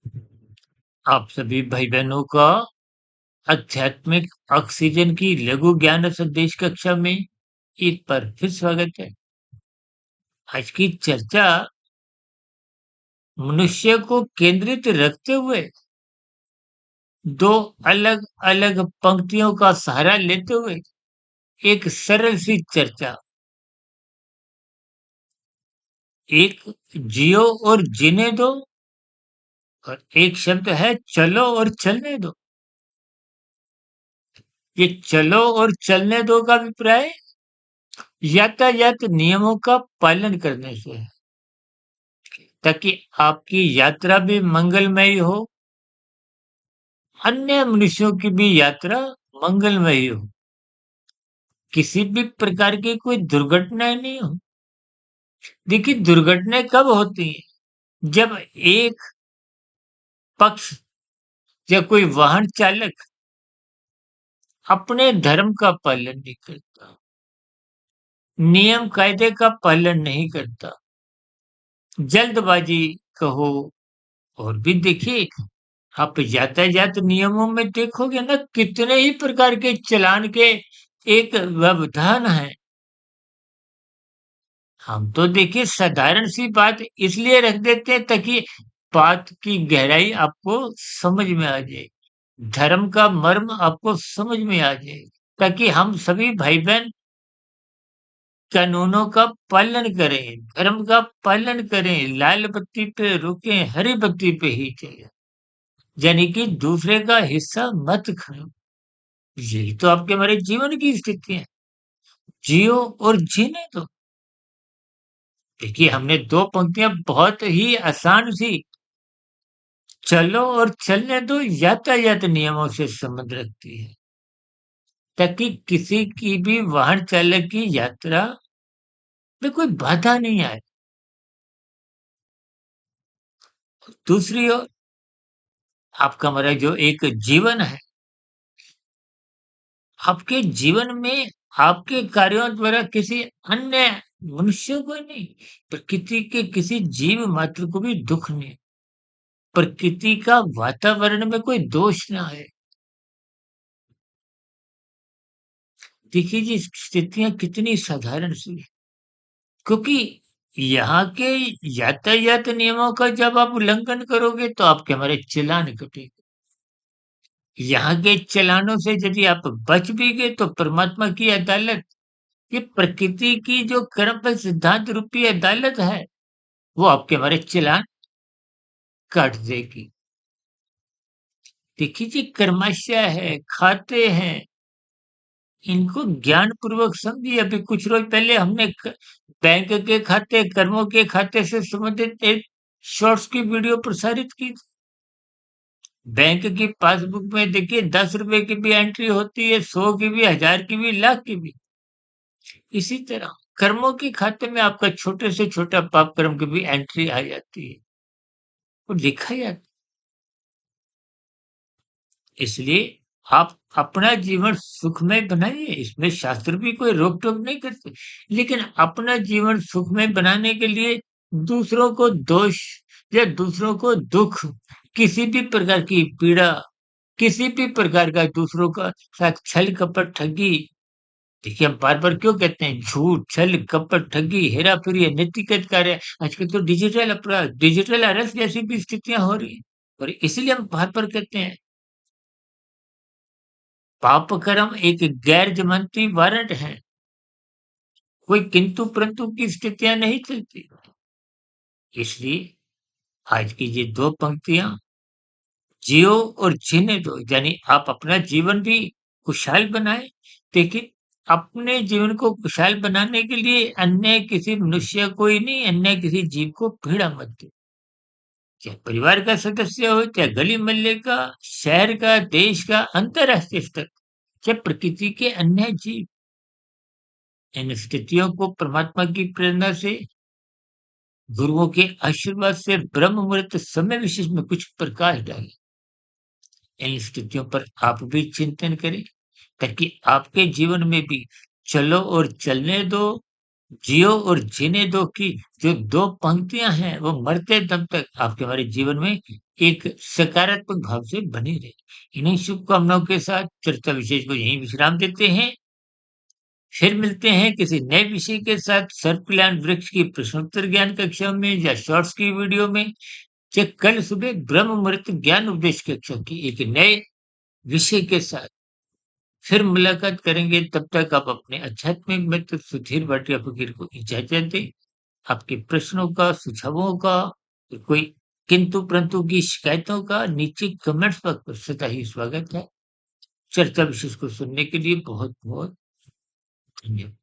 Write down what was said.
आप सभी भाई-बहनों का आध्यात्मिक ऑक्सीजन की लघु ज्ञान संदेश कक्षा में एक बार फिर स्वागत है। आज की चर्चा मनुष्य को केंद्रित रखते हुए 2 अलग-अलग पंक्तियों का सहारा लेते हुए एक सरल सी चर्चा। एक जियो और जीने दो और एक शब्द है चलो और चलने दो। ये चलो और चलने दो का अभिप्राय यातायात नियमों का पालन करने से है, ताकि आपकी यात्रा भी मंगलमयी हो, अन्य मनुष्यों की भी यात्रा मंगलमयी हो, किसी भी प्रकार की कोई दुर्घटनाएँ नहीं हो। देखिए दुर्घटनाएँ कब होती हैं? जब एक पक्ष या कोई वाहन चालक अपने धर्म का पालन नहीं करता, नियम कायदे का पालन नहीं करता, जल्दबाजी कहो और भी देखिए आप यातायात नियमों में देखोगे ना कितने ही प्रकार के चालान के एक व्यवधान है। हम तो देखिए साधारण सी बात इसलिए रख देते हैं ताकि बात की गहराई आपको समझ में आ जाए। धर्म का मर्म आपको समझ में आ जाए ताकि हम सभी भाई बहन कानूनों का पालन करें, धर्म का पालन करें, लाल बत्ती पे रुकें, हरी बत्ती पे ही चलें। यानी कि दूसरे का हिस्सा मत खाओ। यही तो आपके हमारे जीवन की स्थिति है। जियो और जीने दो। देखिए हमने 2 पंक्तियाँ बहुत ही आसान सी चलो और चलने दो यातायात नियमों से संबंध रखती है, ताकि किसी की भी वाहन चालक की यात्रा में कोई बाधा नहीं आए। दूसरी ओर आपका हमारा जो एक जीवन है, आपके जीवन में आपके कार्यों द्वारा किसी अन्य मनुष्य को नहीं, प्रकृति के किसी जीव मात्र को भी दुःख नहीं, प्रकृति का वातावरण में कोई दोष ना आए। देखिए जी स्थितियाँ कितनी साधारण सी हैं, क्योंकि यहाँ के यातायात नियमों का जब आप उल्लंघन करोगे तो आपके हमारे चालान कटेंगे। यहाँ के चालानों से यदि आप बच भी गए तो परमात्मा की अदालत, ये प्रकृति की जो कर्म सिद्धांत रूपी अदालत है, वो आपके हमारे चालान काट देगी। देखिए जी कर्मशः है, खाते हैं, इनको ज्ञानपूर्वक समझिए। अभी कुछ रोज पहले हमने बैंक के खाते, कर्मों के खाते से संबंधित एक शॉर्ट्स की वीडियो प्रसारित की थी। बैंक की पासबुक में देखिए 10 रुपए की भी एंट्री होती है, 100 की भी, 1000 की भी, लाख की भी। इसी तरह कर्मों के खाते में आपका छोटे से छोटा पाप कर्म की भी एंट्री आ जाती है और लिखा जाता है। इसलिए आप अपना जीवन सुखमय बनाइए, इसमें शास्त्र भी कोई रोक-टोक नहीं करते। लेकिन अपना जीवन सुखमय बनाने के लिए दूसरों को दोष या दूसरों को दुःख, किसी भी प्रकार की पीड़ा, किसी भी प्रकार का दूसरों का साथ छल, कपट, ठगी। देखिए हम बार-बार क्यों कहते हैं झूठ, छल, कपट, ठगी, हेरा-फेरी, अनैतिक कार्य, आजकल तो डिजिटल अपराध, डिजिटल अरेस्ट जैसी भी स्थितियाँ हो रही हैं। और इसीलिए हम बार-बार कहते हैं पाप कर्म एक गैर जमानती वारंट है, कोई किंतु परंतु की स्थितियां नहीं चलती। इसलिए आज की ये 2 पंक्तियां जियो और जीने दो, यानी आप अपना जीवन भी खुशहाल बनाएं। देखिए अपने जीवन को खुशहाल बनाने के लिए अन्य किसी मनुष्य को ही नहीं, अन्य किसी जीव को पीड़ा मत दो। चाहे परिवार का सदस्य हो, चाहे गली मोहल्ले का, शहर का, देश का, अंतरराष्ट्रीय स्तर, चाहे प्रकृति के अन्य जीव। इन स्थितियों को परमात्मा की प्रेरणा से, गुरुओं के आशीर्वाद से ब्रह्म मुहूर्त समय विशेष में कुछ प्रकाश डालें। इन स्थितियों पर आप भी चिंतन करें ताकि आपके जीवन में भी चलो और चलने दो जियो और जीने दो की जो 2 पंक्तियाँ हैं, वो मरते दम तक आपके हमारे जीवन में एक सकारात्मक भाव से बनी रहे। इन्हीं शुभकामनाओं के साथ चर्चा विशेष को यहीं विश्राम देते हैं। फिर मिलते हैं किसी नए विषय के साथ सर्पकल्याण वृक्ष की प्रश्नोत्तर ज्ञान कक्षा में या शॉर्ट्स की वीडियो में या कल सुबह ब्रह्म मुहूर्त ज्ञान उपदेश कक्षा की एक नए विषय के साथ फिर मुलाकात करेंगे। तब तक आप अपने आध्यात्मिक मित्र सुधीर भाटिया फकीर को इजाजत दें। आपके प्रश्नों का, सुझावों का, कोई किंतु-परंतु की शिकायतों का नीचे कमेंट्स बॉक्स पर सदा ही स्वागत है। चर्चा विशेष को सुनने के लिए बहुत-बहुत धन्यवाद।